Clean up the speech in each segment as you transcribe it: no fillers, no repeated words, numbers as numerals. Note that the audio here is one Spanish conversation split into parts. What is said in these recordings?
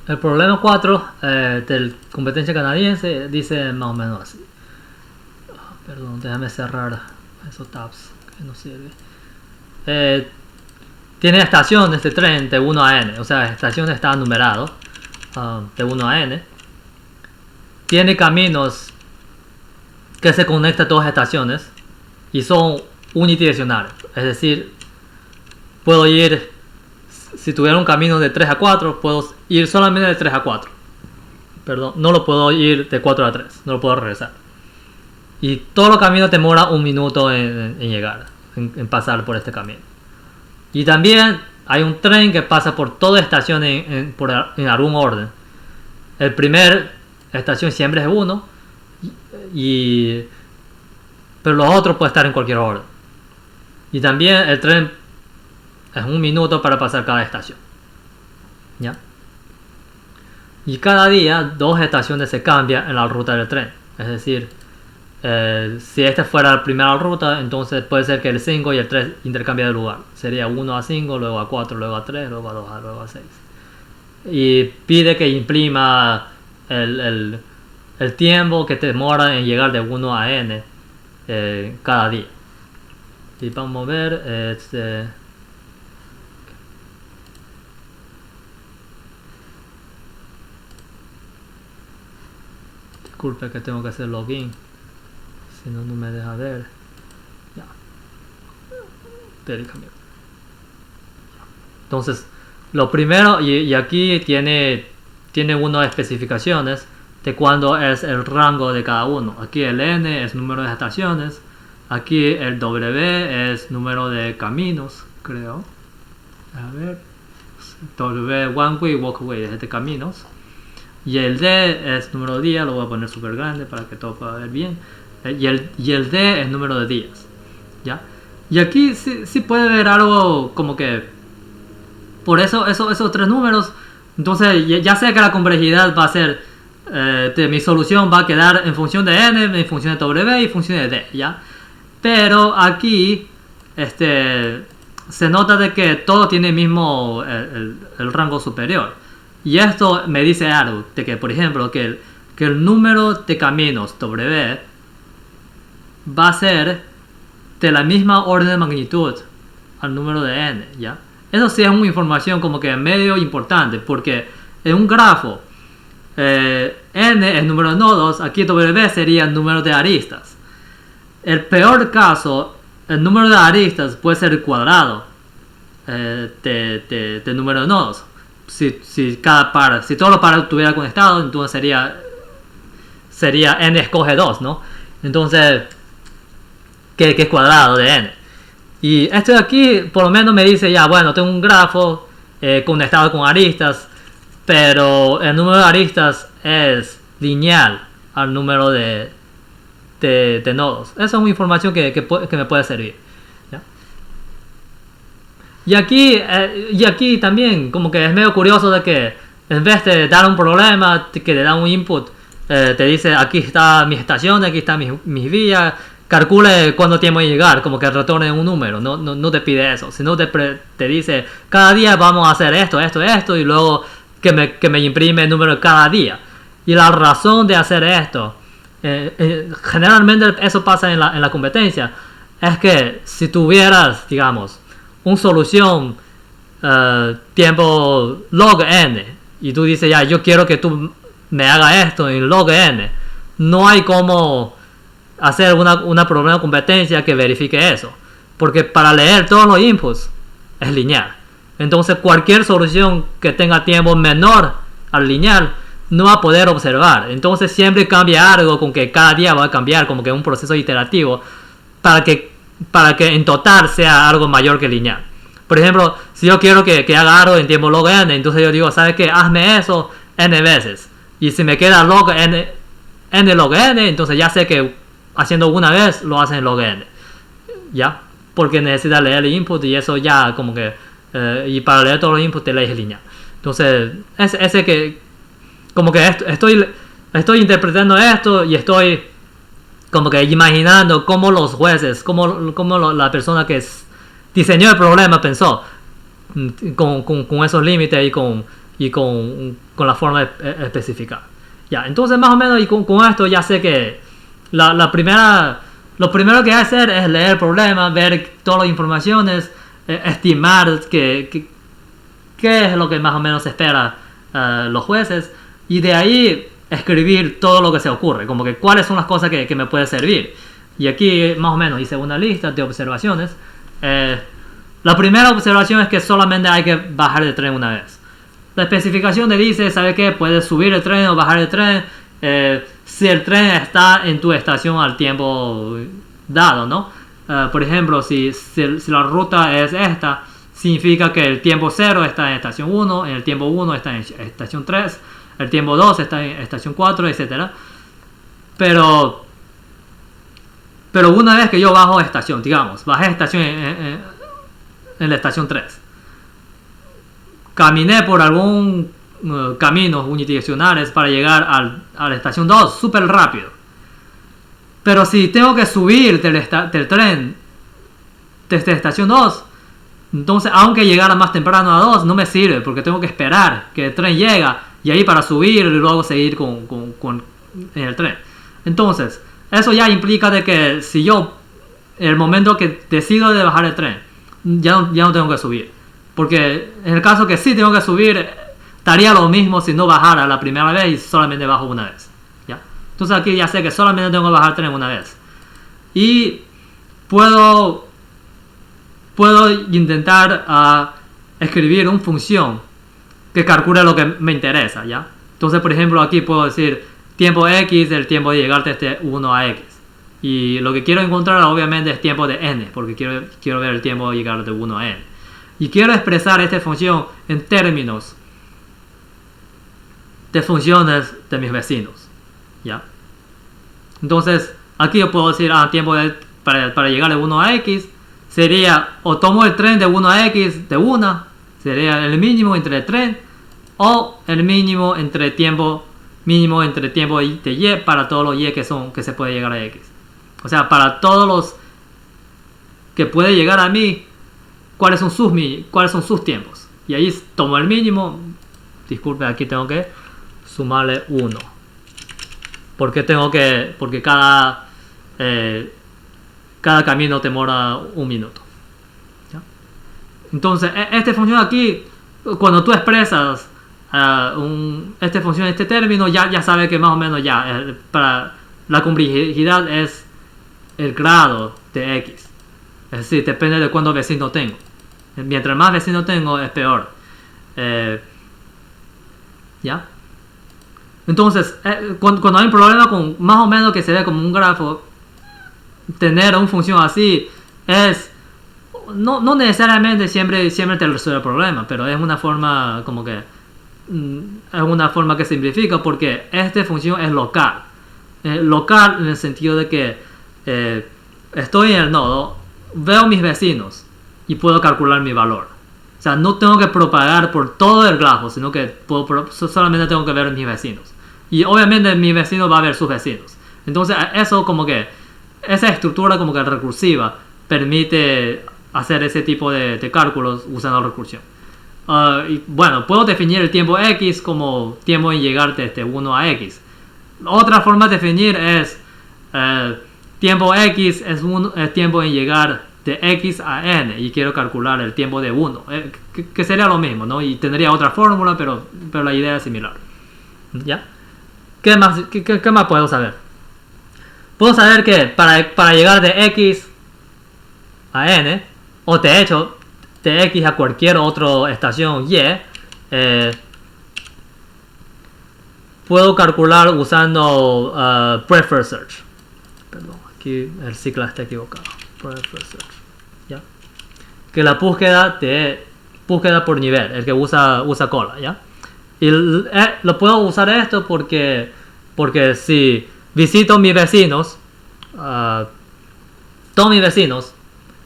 El problema 4 de competencia canadiense dice más o menos así. Perdón, déjame cerrar esos tabs que no sirve. Tiene estaciones de tren de 1 a n, o sea, estaciones están numerados de 1 a n. Tiene caminos que se conectan a todas las estaciones y son unidireccionales, es decir, puedo ir, si tuviera un camino de 3 a 4, puedo ir solamente de 3 a 4. Perdón, no lo puedo ir de 4 a 3, no lo puedo regresar. Y todo el camino demora 1 minuto en llegar, en pasar por este camino. Y también hay un tren que pasa por toda estación en algún orden. El primer estación siempre es 1, pero los otros pueden estar en cualquier orden. Y también el tren es 1 minuto para pasar cada estación. ¿Ya? Y cada día 2 estaciones se cambian en la ruta del tren. Es decir, si esta fuera la primera ruta, entonces puede ser que el 5 y el 3 intercambien de lugar. Sería 1 a 5, luego a 4, luego a 3, luego a 2, luego a 6. Y pide que imprima el tiempo que demora en llegar de 1 a n cada día. Y vamos a ver, disculpe que tengo que hacer login, si no, no me deja ver. Ya. Entonces, lo primero, y aquí tiene unas especificaciones de cuándo es el rango de cada uno. Aquí el n es número de estaciones, aquí el w es número de caminos, creo. A ver, w one way, walkway es de caminos. Y el D es número de días, lo voy a poner súper grande para que todo pueda ver bien. Y el D es número de días. ¿Ya? Y aquí sí puede ver algo como que por eso esos 3 números. Entonces ya sé que la complejidad va a ser mi solución va a quedar en función de n, en función de w y en función de d. ¿Ya? Pero aquí se nota de que todo tiene el mismo el rango superior. Y esto me dice algo, de que por ejemplo que el número de caminos W va a ser de la misma orden de magnitud al número de n, ¿ya? Eso sí es una información como que medio importante, porque en un grafo n es número de nodos, aquí W sería el número de aristas. El peor caso, el número de aristas puede ser el cuadrado de número de nodos. Si todos los pares estuvieran conectados, entonces sería n escoge 2, ¿no? Entonces, que es cuadrado de n. Y esto de aquí, por lo menos me dice, ya, bueno, tengo un grafo conectado con aristas, pero el número de aristas es lineal al número de nodos. Esa es una información que me puede servir. Y aquí también como que es medio curioso de que en vez de dar un problema que te da un input, te dice aquí está mis estaciones, aquí están mis vías, calcule cuánto tiempo de llegar, como que retorne un número. No te pide eso, sino te dice cada día vamos a hacer esto y luego que me imprime el número de cada día. Y la razón de hacer esto, generalmente eso pasa en la competencia, es que si tuvieras, digamos, una solución tiempo log n y tú dices ya yo quiero que tú me hagas esto en log n, no hay como hacer una problema de competencia que verifique eso, porque para leer todos los inputs es lineal. Entonces cualquier solución que tenga tiempo menor al lineal no va a poder observar. Entonces siempre cambia algo, con que cada día va a cambiar, como que un proceso iterativo para que en total sea algo mayor que lineal. Por ejemplo, si yo quiero que haga algo en tiempo log n, entonces yo digo, ¿sabes qué? Hazme eso n veces. Y si me queda log n log n, entonces ya sé que haciendo una vez lo hace en log n. ¿Ya? Porque necesita leer el input y eso ya como que... y para leer todos los inputs te lees lineal. Entonces, ese que... Como que estoy interpretando esto y estoy como que imaginando cómo los jueces, cómo la persona que diseñó el problema pensó con esos límites y con la forma específica. Ya, entonces más o menos y con esto ya sé que lo primero que hay que hacer es leer el problema, ver todas las informaciones, estimar qué es lo que más o menos espera los jueces, y de ahí escribir todo lo que se ocurre, como que cuáles son las cosas que me pueden servir. Y aquí más o menos hice una lista de observaciones. La primera observación es que solamente hay que bajar el tren una vez. La especificación te dice, ¿sabe qué? Puedes subir el tren o bajar el tren si el tren está en tu estación al tiempo dado, ¿no? Por ejemplo, si la ruta es esta, significa que el tiempo 0 está en estación 1, en el tiempo 1 está en estación 3, el tiempo 2 está en estación 4, etc. Pero una vez que yo bajo estación, digamos, bajé estación en la estación 3, caminé por algún caminos unidireccionales para llegar a la estación 2 súper rápido. Pero si tengo que subir del tren desde estación 2, entonces aunque llegara más temprano a 2 no me sirve, porque tengo que esperar que el tren llegue y ahí para subir y luego seguir con el tren. Entonces eso ya implica de que si yo en el momento que decido de bajar el tren ya no tengo que subir, porque en el caso que sí tengo que subir estaría lo mismo si no bajara la primera vez y solamente bajo una vez, ¿ya? Entonces aquí ya sé que solamente tengo que bajar el tren una vez y puedo intentar escribir una función que calcule lo que me interesa, ¿ya? Entonces por ejemplo aquí puedo decir tiempo x, el tiempo de llegar desde 1 a x, y lo que quiero encontrar obviamente es tiempo de n, porque quiero ver el tiempo de llegar de 1 a n, y quiero expresar esta función en términos de funciones de mis vecinos, ¿ya? Entonces aquí yo puedo decir tiempo para llegar de 1 a x sería, o tomo el tren de 1 a x de 1, sería el mínimo entre el tren, o el mínimo entre tiempo de y para todos los y que se puede llegar a x. O sea, para todos los que puede llegar a mí, cuáles son sus tiempos. Y ahí tomo el mínimo. Disculpe, aquí tengo que sumarle 1. Porque cada camino demora 1 minuto. ¿Ya? Entonces, esta función aquí, cuando tú expresas esta función, este término, ya sabes que más o menos para la complejidad es el grado de x. Es decir, depende de cuántos vecinos tengo. Mientras más vecinos tengo, es peor. ¿Ya? Entonces, cuando hay un problema con más o menos que se ve como un grafo, tener una función así es no necesariamente siempre te resuelve el problema, pero es una forma como que es una forma que simplifica, porque esta función es local. Local en el sentido de que estoy en el nodo, veo mis vecinos y puedo calcular mi valor. O sea, no tengo que propagar por todo el grafo, sino que solamente tengo que ver mis vecinos. Y obviamente mi vecino va a ver sus vecinos. Entonces eso como que, esa estructura como que recursiva permite hacer ese tipo de cálculos usando recursión. Y bueno, puedo definir el tiempo x como tiempo en llegar desde 1 a x. Otra forma de definir es tiempo x es tiempo en llegar de x a n, y quiero calcular el tiempo de 1, que sería lo mismo, ¿no? Y tendría otra fórmula, pero la idea es similar. ¿Ya? ¿Qué más puedo saber? Puedo saber que para llegar de x a n, o de hecho de x a cualquier otra estación y, puedo calcular usando preferred search. Perdón, aquí el ciclo está equivocado. Preferred search, ¿ya? Que la búsqueda por nivel, el que usa cola, ¿ya? Y lo puedo usar esto porque si visito mis vecinos, todos mis vecinos,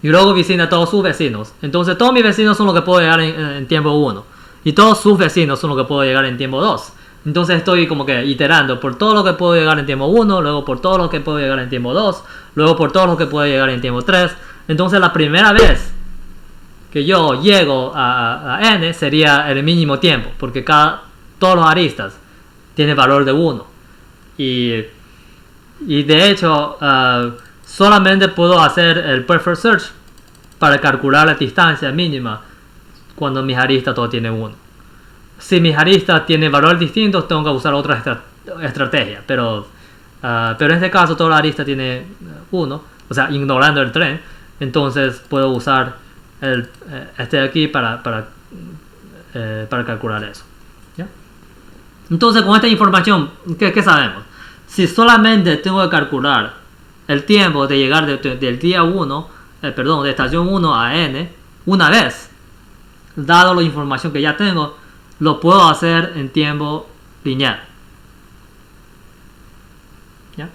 y luego visita a todos sus vecinos, entonces todos mis vecinos son los que puedo llegar en tiempo 1, y todos sus vecinos son los que puedo llegar en tiempo 2. Entonces estoy como que iterando por todo lo que puedo llegar en tiempo 1, luego por todo lo que puedo llegar en tiempo 2, luego por todo lo que puedo llegar en tiempo 3. Entonces la primera vez que yo llego a n sería el mínimo tiempo, porque todos los aristas tienen valor de 1. Y de hecho, solamente puedo hacer el preferred search para calcular la distancia mínima cuando mis aristas todos tienen 1. Si mis aristas tienen valores distintos, tengo que usar otra estrategia, pero en este caso toda la arista tiene 1, o sea, ignorando el tren, entonces puedo usar este de aquí para calcular eso. ¿Ya? Entonces, con esta información, ¿qué sabemos? Si solamente tengo que calcular el tiempo de llegar del día 1, de estación 1 a n, una vez, dado la información que ya tengo, lo puedo hacer en tiempo lineal. ¿Ya?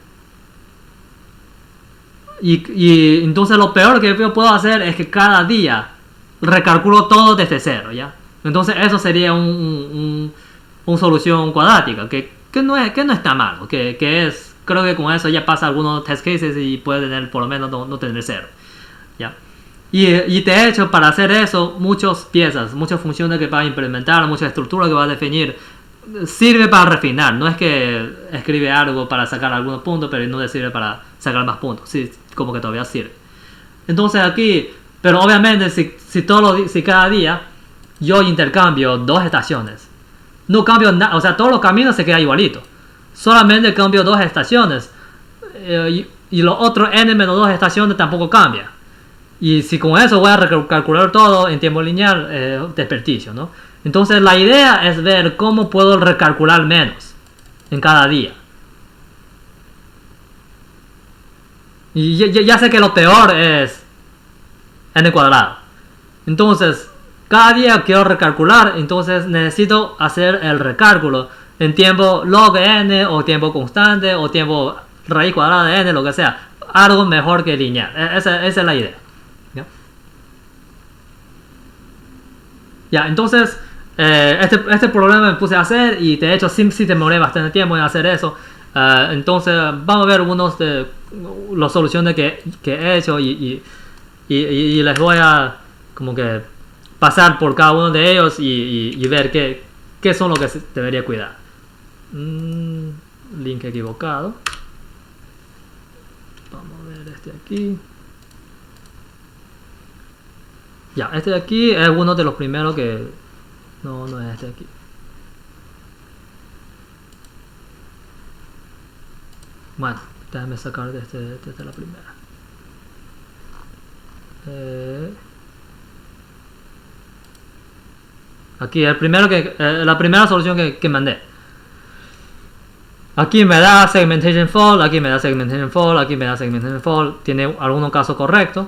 Y entonces lo peor que yo puedo hacer es que cada día recalculo todo desde cero, ¿ya? Entonces eso sería una solución cuadrática, que no está mal, que es, creo que con eso ya pasa algunos test cases y puede tener, por lo menos no tener cero, ¿ya? Y de hecho, para hacer eso, muchas piezas, muchas funciones que va a implementar, muchas estructuras que va a definir, sirve para refinar. No es que escribe algo para sacar algunos puntos, pero no le sirve para sacar más puntos. Sí, como que todavía sirve. Entonces aquí, pero obviamente si cada día yo intercambio 2 estaciones, no cambio nada, o sea, todos los caminos se quedan igualitos. Solamente cambio 2 estaciones y los otros n-2 estaciones tampoco cambian. Y si con eso voy a recalcular todo en tiempo lineal, desperdicio, ¿no? Entonces la idea es ver cómo puedo recalcular menos en cada día. Y ya sé que lo peor es n cuadrado. Entonces, cada día quiero recalcular, entonces necesito hacer el recálculo en tiempo log n, o tiempo constante, o tiempo raíz cuadrada de n, lo que sea. Algo mejor que lineal. Esa es la idea. Ya, entonces, este problema me puse a hacer y de hecho sí demoré bastante tiempo en hacer eso. Entonces, vamos a ver algunos de las soluciones que he hecho y les voy a como que pasar por cada uno de ellos y ver qué son los que se debería cuidar. Link equivocado. Vamos a ver este aquí. Ya, este de aquí es uno de los primeros que... No es este de aquí. Bueno, déjame sacar desde la primera. Aquí el primero la primera solución que mandé. Aquí me da segmentation fall, aquí me da segmentation fall, aquí me da segmentation fall. Tiene algunos casos correctos.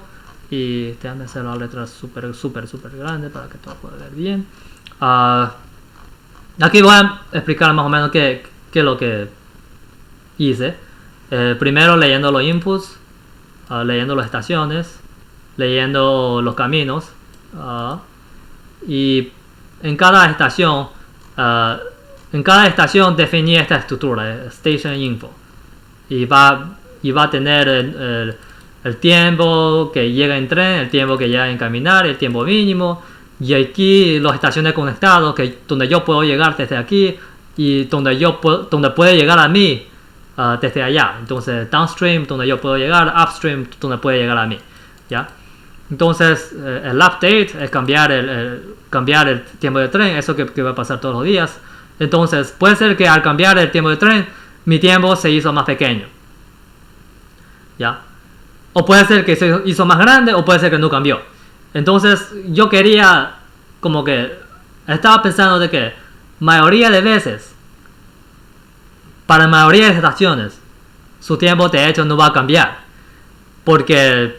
Y déjame hacer la letra súper grande para que todo pueda ver bien. Aquí voy a explicar más o menos qué es lo que hice. Primero leyendo los inputs, leyendo las estaciones, leyendo los caminos. Y en cada estación definí esta estructura, station info. Y va a tener el tiempo que llega en tren, el tiempo que llega en caminar, el tiempo mínimo. Y aquí las estaciones conectadas, donde yo puedo llegar desde aquí y donde puede llegar a mí desde allá. Entonces downstream donde yo puedo llegar, upstream donde puede llegar a mí. ¿Ya? Entonces el update es cambiar el tiempo de tren, eso que va a pasar todos los días. Entonces puede ser que al cambiar el tiempo de tren, mi tiempo se hizo más pequeño. ¿Ya? O puede ser que se hizo más grande, o puede ser que no cambió. Entonces yo quería, como que estaba pensando de que mayoría de veces, para la mayoría de estaciones, su tiempo de hecho no va a cambiar. Porque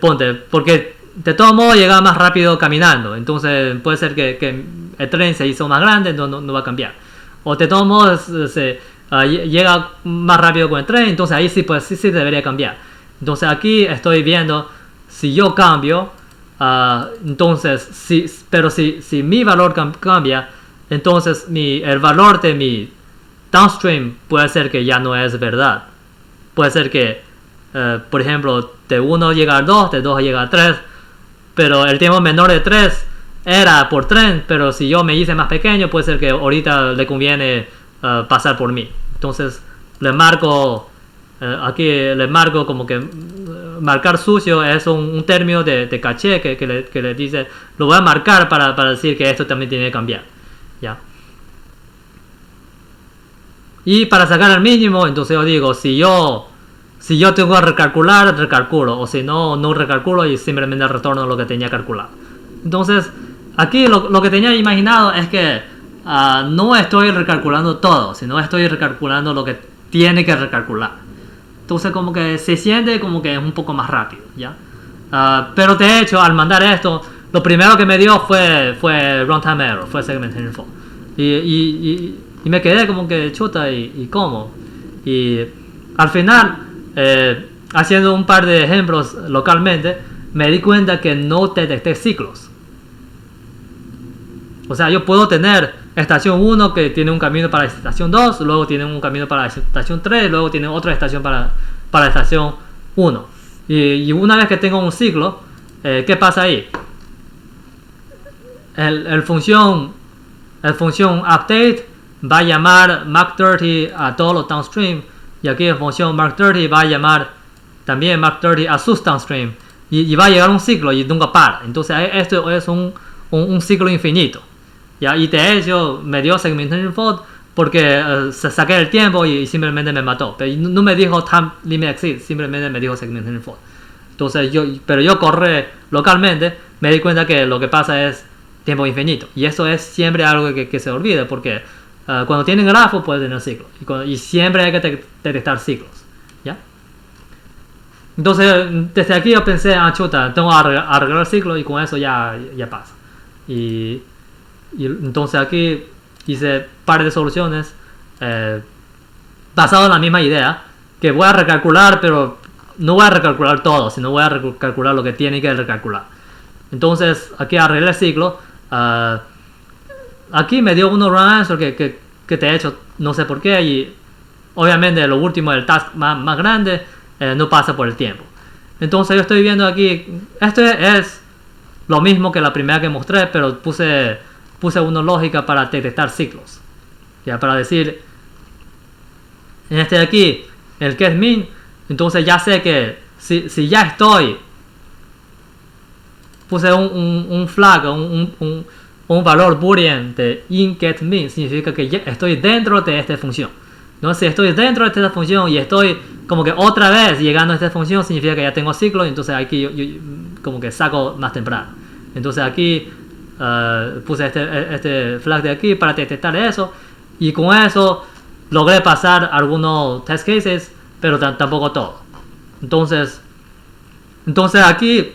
de todo modo llega más rápido caminando. Entonces puede ser que el tren se hizo más grande, no va a cambiar. O de todos modos llega más rápido con el tren, entonces ahí sí debería cambiar. Entonces aquí estoy viendo si yo cambio, entonces si mi valor cambia, entonces el valor de mi downstream puede ser que ya no es verdad. Puede ser que, por ejemplo, de 1 llega a 2, de 2 llega a 3, pero el tiempo menor de 3 era por tren, pero si yo me hice más pequeño, puede ser que ahorita le conviene pasar por mí. Entonces le marco, aquí le marco como que marcar sucio es un término de caché que le dice, lo voy a marcar para decir que esto también tiene que cambiar. ¿Ya? Y para sacar el mínimo, entonces yo digo, si yo tengo que recalcular, recalculo, o si no, no recalculo y simplemente retorno lo que tenía calculado. Entonces, aquí lo que tenía imaginado es que no estoy recalculando todo, sino estoy recalculando lo que tiene que recalcular. Entonces, como que se siente como que es un poco más rápido, ¿ya? Pero de hecho, al mandar esto, lo primero que me dio fue runtime error, fue segmentation fault. Y me quedé como que chuta y cómo. Y al final, haciendo un par de ejemplos localmente, me di cuenta que no detecté ciclos. O sea, yo puedo tener estación 1 que tiene un camino para la estación 2, luego tiene un camino para la estación 3, luego tiene otra estación para la estación 1. Y una vez que tengo un ciclo, ¿qué pasa ahí? El función update va a llamar Mach30 a todos los downstream, y aquí la función Mach30 va a llamar también Mach30 a sus downstream, y va a llegar un ciclo y nunca para. Entonces esto es un ciclo infinito, ¿ya? Y de hecho me dio segmentation fault porque saqué el tiempo y simplemente me mató, pero no me dijo time limit exceed, simplemente me dijo segmentation fault. Entonces yo corrí localmente, me di cuenta que lo que pasa es tiempo infinito, y eso es siempre algo que se olvida, porque cuando tienen grafo puede tener ciclos, y siempre hay que detectar ciclos, ¿ya? Entonces desde aquí yo pensé, chuta, tengo que arreglar el ciclo y con eso ya pasa. Y entonces aquí hice un par de soluciones basado en la misma idea, que voy a recalcular, pero no voy a recalcular todo, sino voy a recalcular lo que tiene que recalcular. Entonces aquí arreglé el ciclo. Aquí me dio unos run answer que de hecho no sé por qué, y obviamente lo último, el task más grande, no pasa por el tiempo. Entonces yo estoy viendo aquí, esto es lo mismo que la primera que mostré, pero puse una lógica para detectar ciclos, ya, para decir, en este de aquí, el getMin, entonces ya sé que si ya estoy, puse un flag, un valor boolean de inGetMin, significa que ya estoy dentro de esta función. ¿No? Si estoy dentro de esta función y estoy como que otra vez llegando a esta función, significa que ya tengo ciclo, y entonces aquí yo como que saco más temprano. Entonces aquí puse este flag de aquí para detectar eso, y con eso logré pasar algunos test cases, pero tampoco todo. Entonces aquí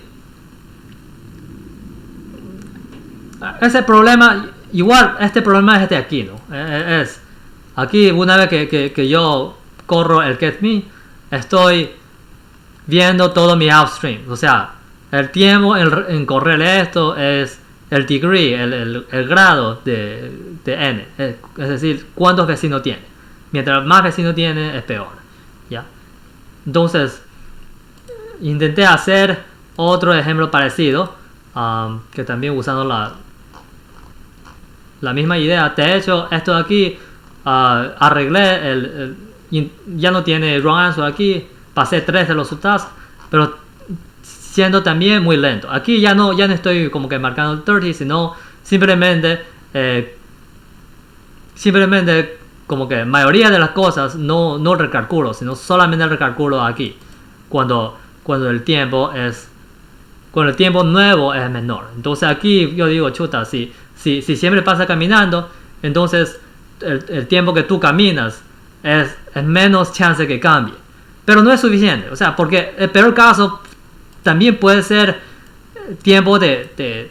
ese problema, igual este problema es este aquí, ¿no? Es aquí, una vez que yo corro el getMin, estoy viendo todo mi upstream. O sea, el tiempo en correr esto es el degree, el grado de n. Es decir, cuántos vecinos tiene. Mientras más vecinos tiene, es peor, ¿ya? Entonces, intenté hacer otro ejemplo parecido, que también usando la misma idea. De hecho, esto de aquí, arreglé ya no tiene run answer aquí, pasé 3 de los subtasks, pero siendo también muy lento. Aquí ya no estoy como que marcando el 30, sino simplemente como que mayoría de las cosas no recalculo, sino solamente recalculo aquí cuando el tiempo nuevo es menor. Entonces aquí yo digo, chuta, si siempre pasa caminando, entonces el tiempo que tú caminas es menos chance que cambie, pero no es suficiente. O sea, porque el peor caso también puede ser tiempo el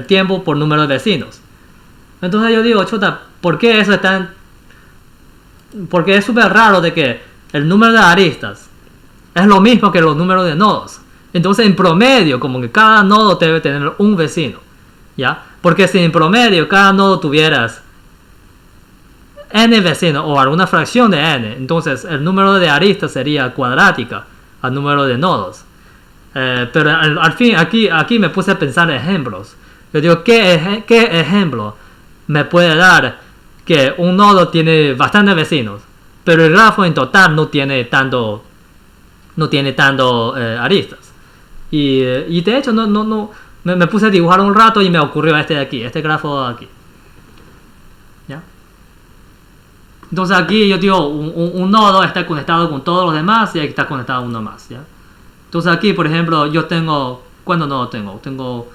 tiempo por número de vecinos. Entonces yo digo, chuta, ¿por qué eso es tan? Porque es súper raro de que el número de aristas es lo mismo que los números de nodos. Entonces en promedio, como que cada nodo debe tener un vecino, ¿ya? Porque si en promedio cada nodo tuvieras n vecinos o alguna fracción de n, entonces el número de aristas sería cuadrática al número de nodos. Pero al fin aquí me puse a pensar ejemplos. yo digo, ¿qué ejemplo me puede dar que un nodo tiene bastantes vecinos, pero el grafo en total no tiene tanto aristas? Y de hecho me puse a dibujar un rato y me ocurrió este de aquí, este grafo de aquí. ¿Ya? Entonces aquí yo digo, un nodo está conectado con todos los demás y aquí está conectado uno más. ¿Ya? Entonces aquí, por ejemplo, yo tengo, ¿cuántos nodos tengo? Tengo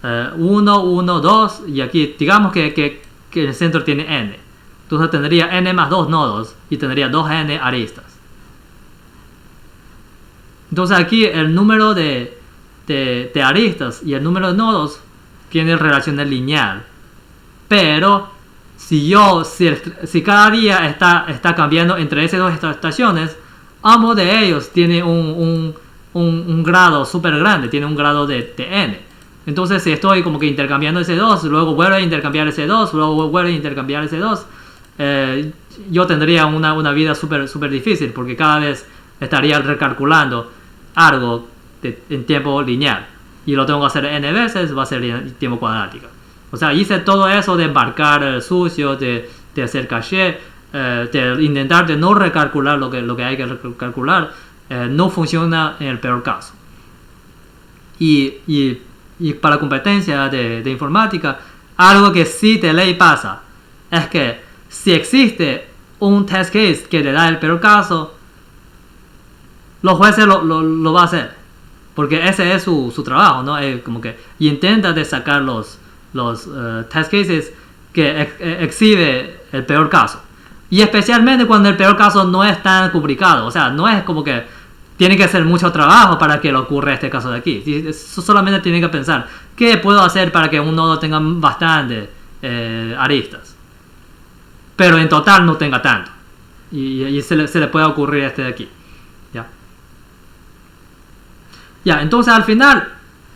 1, 1, 2 y aquí digamos que el centro tiene n. Entonces tendría n más 2 nodos y tendría 2n aristas. Entonces aquí el número de aristas y el número de nodos tienen relación lineal. Pero si cada día está cambiando entre esas dos estaciones, ambos de ellos tienen un grado súper grande, tiene un grado de n. Entonces si estoy como que intercambiando ese 2, luego vuelvo a intercambiar ese 2, luego vuelvo a intercambiar ese 2, yo tendría una vida súper difícil porque cada vez estaría recalculando algo en tiempo lineal y lo tengo que hacer n veces, va a ser tiempo cuadrático. O sea, hice todo eso de embarcar sucio, de hacer caché, de intentar de no recalcular lo que hay que recalcular, no funciona en el peor caso. Y para competencia de informática, algo que sí de ley pasa es que si existe un test case que le da el peor caso, los jueces lo va a hacer, porque ese es su trabajo, ¿no? Como que intenta de sacar los test cases que exhibe el peor caso, y especialmente cuando el peor caso no es tan complicado, o sea, no es como que tiene que hacer mucho trabajo para que le ocurra este caso de aquí. Solamente tiene que pensar, ¿qué puedo hacer para que un nodo tenga bastante aristas? Pero en total no tenga tanto. Y se le puede ocurrir este de aquí. ¿Ya? Entonces al final,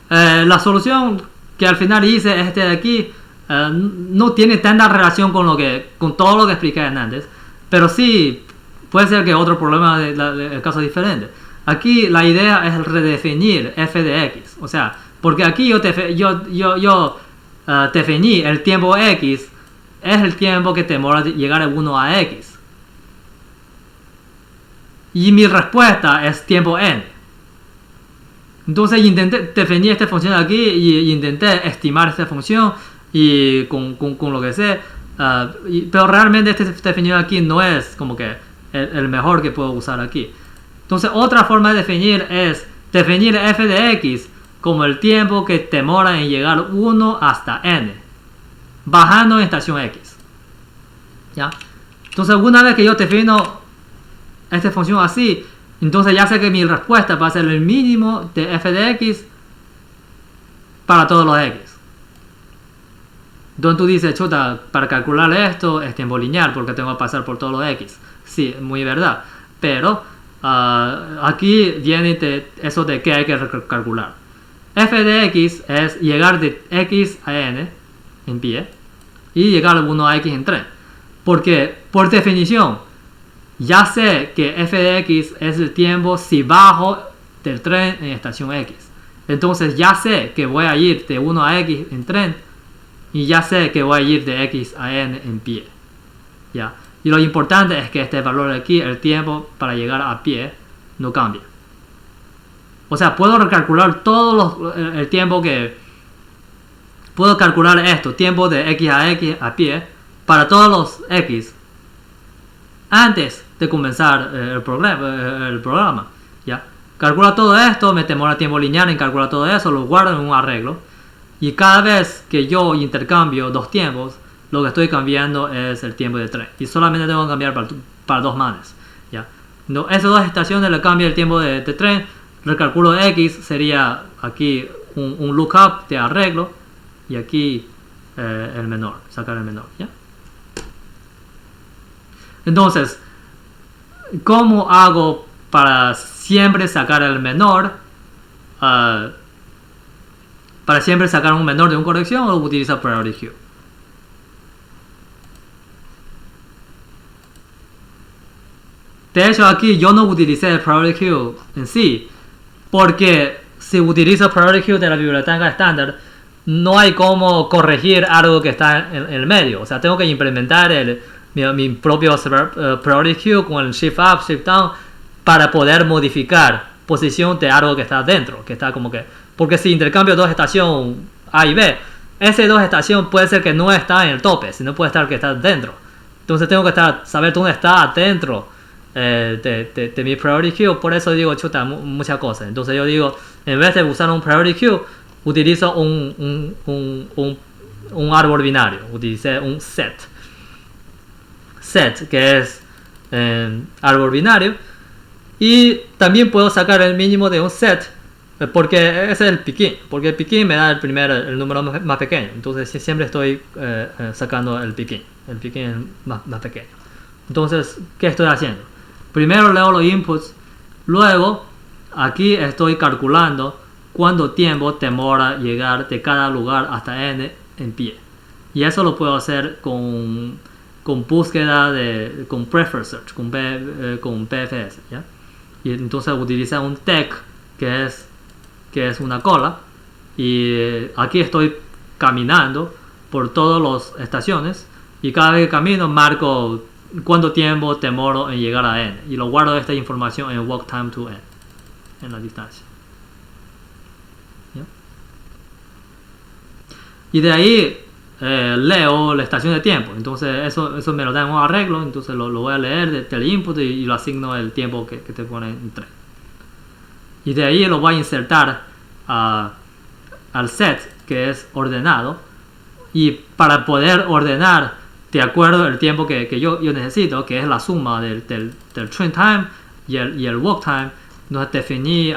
la solución que al final hice, este de aquí, no tiene tanta relación con todo lo que expliqué antes. Pero sí, puede ser que otro problema del caso es diferente. Aquí la idea es redefinir f de x, o sea, porque aquí yo definí el tiempo x es el tiempo que demora llegar de 1 a x, y mi respuesta es tiempo n. Entonces intenté definir esta función aquí y intenté estimar esta función y con lo que sé, pero realmente este definido aquí no es como que el mejor que puedo usar aquí. Entonces otra forma de definir es definir f de x como el tiempo que demora en llegar 1 hasta n, bajando en estación x. ¿Ya? Entonces una vez que yo defino esta función así, entonces ya sé que mi respuesta va a ser el mínimo de f de x para todos los x. Entonces tú dices, chuta, para calcular esto es tiempo lineal porque tengo que pasar por todos los x. Sí, muy verdad. Pero aquí viene eso de que hay que calcular. F de x es llegar de x a n en pie y llegar de 1 a x en tren. Porque por definición ya sé que f de x es el tiempo si bajo del tren en estación x. Entonces ya sé que voy a ir de 1 a x en tren y ya sé que voy a ir de x a n en pie. ¿Ya? Y lo importante es que este valor de aquí, el tiempo para llegar a pie, no cambia. O sea, puedo recalcular el tiempo que... Puedo calcular esto, tiempo de x a pie, para todos los x, antes de comenzar el programa. ¿Ya? Calcula todo esto, me demora tiempo lineal en calcular todo eso, lo guardo en un arreglo. Y cada vez que yo intercambio dos tiempos, lo que estoy cambiando es el tiempo de tren. Y solamente tengo que cambiar para dos manes. ¿Ya? No, esas dos estaciones le cambia el tiempo de tren. Recalculo x, sería aquí un lookup de arreglo. Y aquí el menor, sacar el menor. ¿Ya? Entonces, ¿cómo hago para siempre sacar el menor? Para siempre sacar un menor de una corrección, o utiliza priority queue. De hecho aquí yo no utilicé el priority queue en sí, porque si utilizo priority queue de la biblioteca estándar, no hay cómo corregir algo que está en el medio. O sea, tengo que implementar mi propio priority queue con el shift up, shift down para poder modificar posición de algo que está dentro, que está como que, porque si intercambio dos estaciones A y B, ese dos estaciones puede ser que no está en el tope, sino puede estar que está dentro. Entonces tengo que saber dónde está dentro de mi priority queue. Por eso digo, chuta, muchas cosas. Entonces yo digo, en vez de usar un priority queue, utilizo un árbol binario, utilicé un set, que es árbol binario, y también puedo sacar el mínimo de un set, porque ese es el piquín, porque el piquín me da el número más pequeño. Entonces siempre estoy sacando el piquín es más pequeño. Entonces, ¿qué estoy haciendo? Primero leo los inputs, luego aquí estoy calculando cuánto tiempo demora llegar de cada lugar hasta n en pie, y eso lo puedo hacer con búsqueda con preference search, con PFS, ¿ya? Y entonces utiliza un tech que es una cola, y aquí estoy caminando por todas las estaciones, y cada vez que camino marco cuánto tiempo demoro en llegar a n, y lo guardo esta información en walk time to n, en la distancia, ¿ya? Y de ahí leo la estación de tiempo. Entonces eso me lo da en un arreglo, entonces lo voy a leer del input y lo asigno el tiempo que te pone en tren, y de ahí lo voy a insertar al set que es ordenado, y para poder ordenar de acuerdo al tiempo que yo necesito, que es la suma del train time y el walk time, nos definí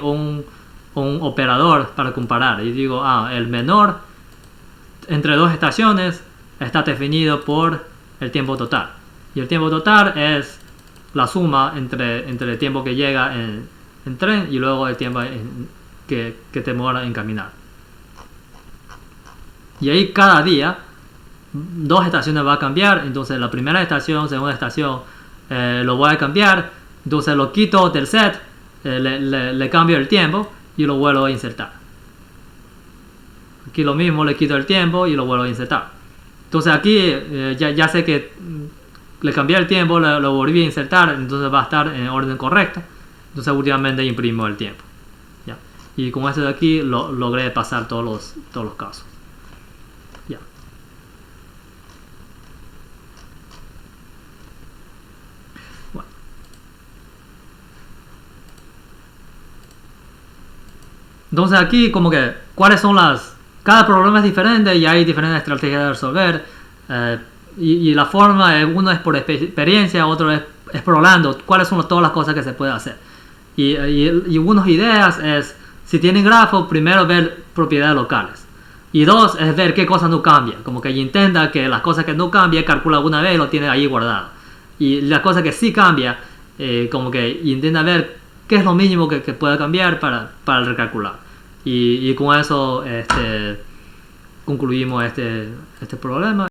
un operador para comparar, y digo, el menor entre dos estaciones está definido por el tiempo total, y el tiempo total es la suma entre el tiempo que llega en tren y luego el tiempo que demora en caminar. Y ahí cada día dos estaciones va a cambiar. Entonces la primera estación, segunda estación, lo voy a cambiar, entonces lo quito del set, le cambio el tiempo y lo vuelvo a insertar. Aquí lo mismo, le quito el tiempo y lo vuelvo a insertar. Entonces aquí ya sé que le cambié el tiempo, lo volví a insertar, entonces va a estar en orden correcto. Entonces últimamente imprimo el tiempo, ¿ya? Y con esto de aquí logré pasar todos los casos, ¿ya? Bueno. Entonces aquí como que cuáles son cada problema es diferente y hay diferentes estrategias de resolver, y la forma, uno es por experiencia, otro es explorando cuáles son todas las cosas que se puede hacer. Y unas ideas es, si tienen grafo, primero ver propiedades locales, y dos es ver qué cosas no cambian, como que intenta que las cosas que no cambian calcula una vez y lo tiene ahí guardado, y las cosas que sí cambia, como que intenta ver qué es lo mínimo que pueda cambiar para recalcular, y con eso concluimos este problema.